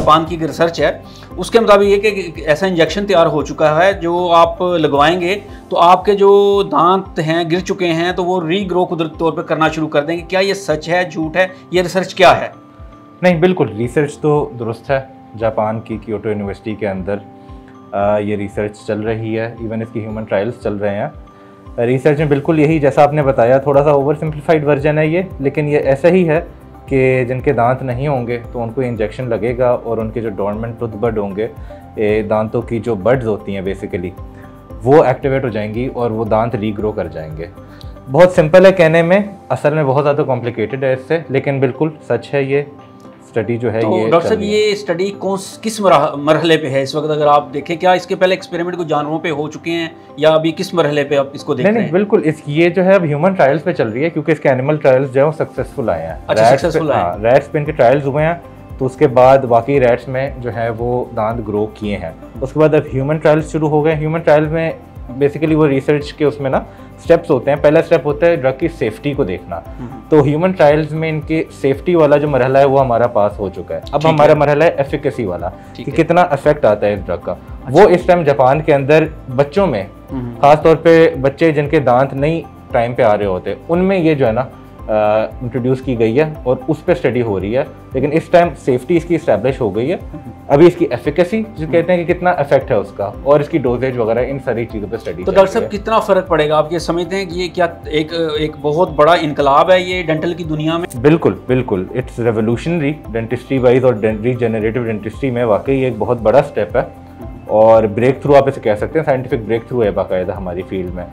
Japan की research है उसके मुताबिक ये कि ऐसा इंजेक्शन तैयार हो चुका है जो आप लगवाएंगे तो आपके जो दांत हैं गिर चुके हैं तो वो रीग्रो कुदरती तौर पर करना शुरू कर देंगे। क्या ये सच है, झूठ है, ये रिसर्च क्या है? नहीं, बिल्कुल रिसर्च तो दुरुस्त है। जापान की क्योटो यूनिवर्सिटी के अंदर ये रिसर्च चल रही है, इवन इसकी ह्यूमन ट्रायल्स चल रहे हैं। रिसर्च में बिल्कुल यही जैसा आपने बताया, थोड़ा सा ओवर सिंप्लीफाइड वर्जन है ये, लेकिन ये ऐसा ही है कि जिनके दांत नहीं होंगे तो उनको इंजेक्शन लगेगा और उनके जो डोरमेंट टूथ बड होंगे, दांतों की जो बड्स होती हैं बेसिकली, वो एक्टिवेट हो जाएंगी और वो दांत रीग्रो कर जाएंगे। बहुत सिंपल है कहने में, असल में बहुत ज़्यादा कॉम्प्लिकेटेड है इससे, लेकिन बिल्कुल सच है ये स्टडी जो है। तो ये डॉक्टर साहब ये स्टडी किस मरहले पे है इस वक्त? अगर आप देखें, क्या इसके पहले एक्सपेरिमेंट को जानवरों पे हो चुके हैं या अभी किस मरहले पे आप इसको देख रहे हैं? नहीं, बिल्कुल ये जो है अब ह्यूमन ट्रायल्स पे चल रही है, क्योंकि इसके एनिमल ट्रायल्स जो है वो सक्सेसफुल आए हैं। अच्छा, सक्सेसफुल आए हैं। रैट्स पे इनके ट्रायल्स हुए हैं, तो उसके बाद बाकी रैट्स में जो है वो दांत ग्रो किए हैं। उसके बाद अब ह्यूमन ट्रायल्स शुरू हो गए। ह्यूमन ट्रायल्स में बेसिकली वो रिसर्च के उसमें ना स्टेप्स होते हैं। पहला स्टेप होता है ड्रग की सेफ्टी को देखना। तो ह्यूमन ट्रायल्स में इनके सेफ्टी वाला जो मरहला है वो हमारा पास हो चुका है। अब हमारा मरहला है एफिकेसी वाला, कि कितना इफेक्ट आता है इस ड्रग का। वो इस टाइम जापान के अंदर बच्चों में, खासतौर पे बच्चे जिनके दांत नहीं टाइम पे आ रहे होते, उनमें ये जो है ना इंट्रोड्यूस की गई है और उस पर स्टडी हो रही है। लेकिन इस टाइम सेफ्टी इसकी इस्टेब्लिश हो गई है। अभी इसकी एफिकेसी जो कहते हैं कि कितना इफेक्ट है उसका, और इसकी डोजेज वगैरह, इन सारी चीज़ों पे स्टडी। तो डॉक्टर साहब कितना फ़र्क पड़ेगा? आप ये समझते हैं कि ये क्या एक बहुत बड़ा इनकलाब है ये डेंटल की दुनिया में? बिल्कुल बिल्कुल, इट्स रेवोल्यूशनरी डेंटिस्ट्री वाइज और रीजेनरेटिव डेंटिस्ट्री में वाकई एक बहुत बड़ा स्टेप है और ब्रेक थ्रू आप इसे कह सकते हैं। साइंटिफिक ब्रेक थ्रू है बाकायदा हमारी फील्ड में।